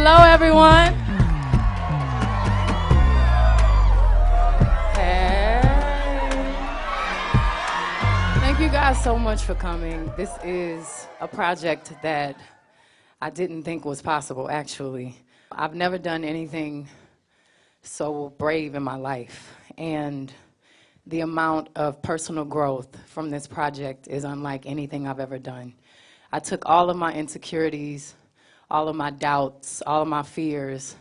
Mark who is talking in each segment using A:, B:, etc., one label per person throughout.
A: Hello, everyone. Hey. Thank you guys so much for coming. This is a project that I didn't think was possible, actually. I've never done anything so brave in my life, and the amount of personal growth from this project is unlike anything I've ever done. I took all of my insecurities, all of my doubts, all of my fears,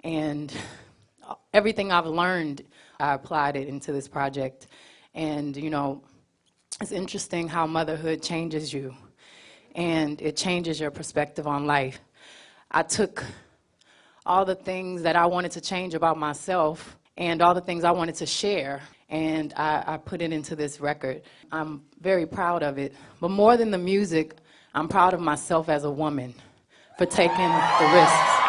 A: and everything I've learned, I applied it into this project. And you know, it's interesting how motherhood changes you, and it changes your perspective on life. I took all the things that I wanted to change about myself and all the things I wanted to share, and I put it into this record. I'm very proud of it, but more than the music, I'm proud of myself as a woman for taking the risks.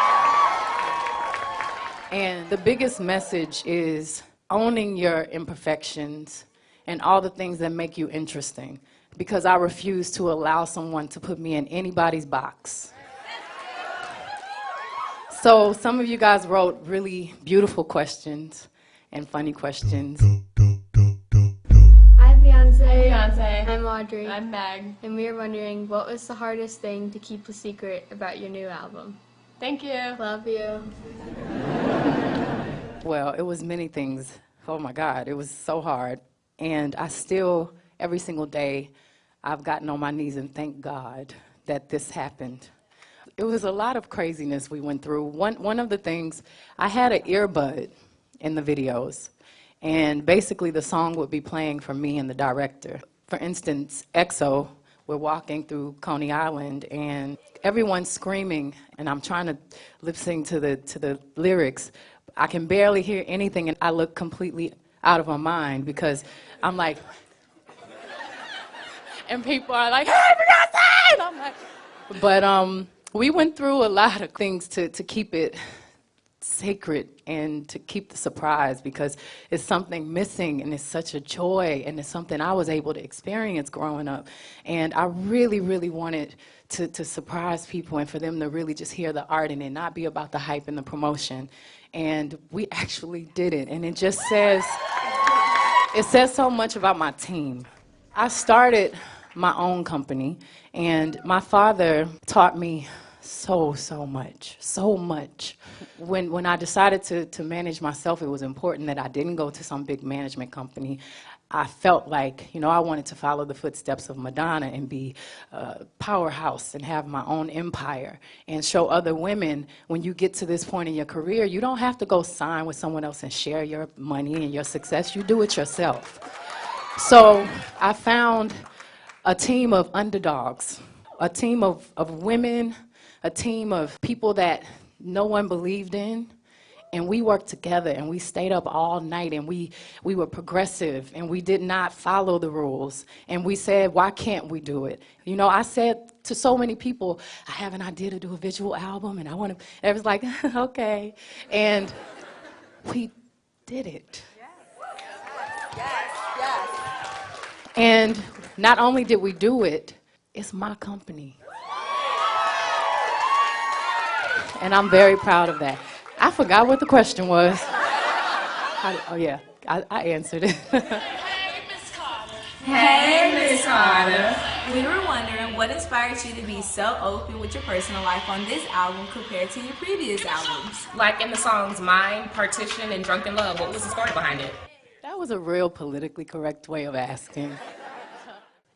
A: And the biggest message is owning your imperfections and all the things that make you interesting, because I refuse to allow someone to put me in anybody's box. So some of you guys wrote really beautiful questions and funny questions.
B: Hi Beyonce.
C: Hey Beyonce.
B: I'm Audrey.
C: I'm Meg.
B: And we are wondering, what was the hardest thing to keep a secret about your new album?
C: Thank you.
B: Love you.
A: Well, it was many things. Oh my God, it was so hard. And I still, every single day, I've gotten on my knees and thank God that this happened. It was a lot of craziness we went through. One of the things, I had an earbud in the videos, and basically the song would be playing for me and the director. For instance, EXO, we're walking through Coney Island, and everyone's screaming, and I'm trying to lip sync to the lyrics. I can barely hear anything, and I look completely out of my mind because I'm like, and people are like, hey, Beyonce! And I'm like, but we went through a lot of things to keep it sacred and to keep the surprise, because it's something missing and it's such a joy and it's something I was able to experience growing up. And I really, really wanted to surprise people and for them to really just hear the art in it, not be about the hype and the promotion. And we actually did it. And it just says, it says so much about my team. I started my own company, and my father taught me so much. When I decided to manage myself, it was important that I didn't go to some big management company. I felt like, you know, I wanted to follow the footsteps of Madonna and be a powerhouse and have my own empire and show other women, when you get to this point in your career, you don't have to go sign with someone else and share your money and your success. You do it yourself. So I found a team of underdogs, a team of women, a team of people that no one believed in, and we worked together and we stayed up all night, and we were progressive and we did not follow the rules, and we said, why can't we do it? You know, I said to so many people, I have an idea to do a visual album and I want to, and it was like, okay, and we did it.
C: Yes.
A: And not only did we do it, it's my company. And I'm very proud of that. I forgot what the question was. Oh yeah, I answered it.
D: Hey, Miss Carter.
C: Hey, Miss Carter.
D: We were wondering what inspired you to be so open with your personal life on this album compared to your previous albums.
C: Like in the songs Mine, Partition, and Drunken Love, what was the story behind it?
A: That was a real politically correct way of asking.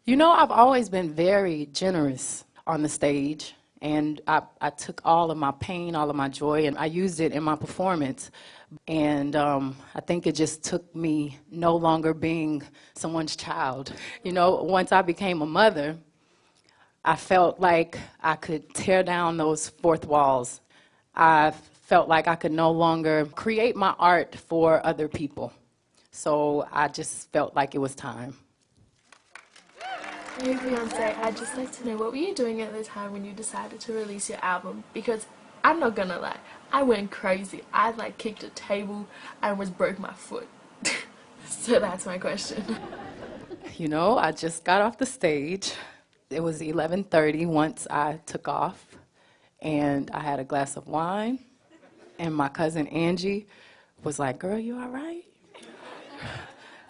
A: You know, I've always been very generous on the stage, and I took all of my pain, all of my joy, and I used it in my performance. And I think it just took me no longer being someone's child. You know, once I became a mother, I felt like I could tear down those fourth walls. I felt like I could no longer create my art for other people. So I just felt like it was time.
E: Hey Beyonce, I'd just like to know, what were you doing at the time when you decided to release your album? Because I'm not gonna lie, I went crazy. I like kicked a table and almost broke my foot. So that's my question.
A: You know, I just got off the stage. It was 11:30 once I took off, and I had a glass of wine, and my cousin Angie was like, "Girl, you all right?"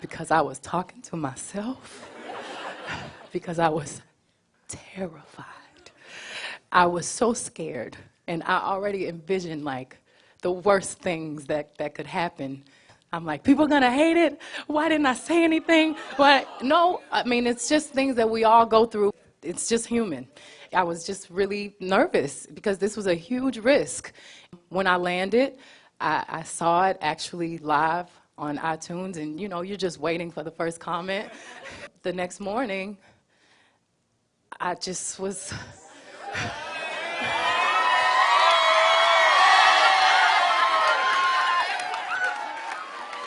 A: Because I was talking to myself, because I was terrified. I was so scared, and I already envisioned like the worst things that could happen. I'm like, people gonna hate it? Why didn't I say anything? But no, I mean, it's just things that we all go through. It's just human. I was just really nervous because this was a huge risk. When I landed, I saw it actually live on iTunes, and you know, you're just waiting for the first comment. The next morning, I just was...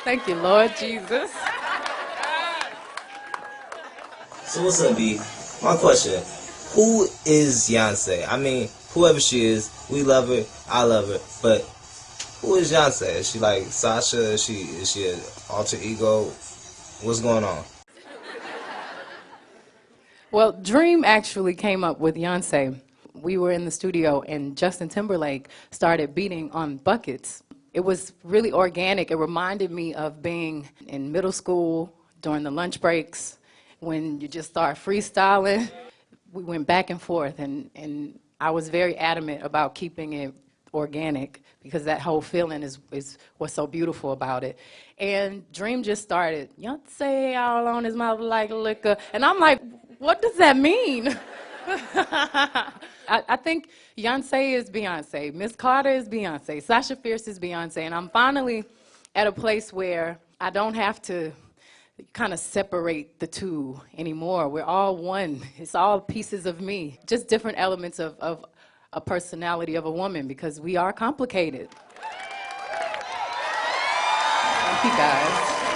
A: Thank you, Lord Jesus.
F: So what's up, B? My question: who is Beyonce? I mean, whoever she is, we love her. I love her. But who is Beyonce? Is she like Sasha? Is she an alter ego? What's going on?
A: Well, Dream actually came up with Beyonce. We were in the studio, and Justin Timberlake started beating on buckets. It was really organic. It reminded me of being in middle school during the lunch breaks when you just start freestyling. We went back and forth, and I was very adamant about keeping it organic because that whole feeling is what's so beautiful about it. And Dream just started, "Beyonce all on his mouth like liquor." And I'm like, what does that mean? I think Beyonce is Beyonce. Miss Carter is Beyonce. Sasha Fierce is Beyonce. And I'm finally at a place where I don't have to kind of separate the two anymore. We're all one. It's all pieces of me. Just different elements of a personality of a woman because we are complicated. Thank you, guys.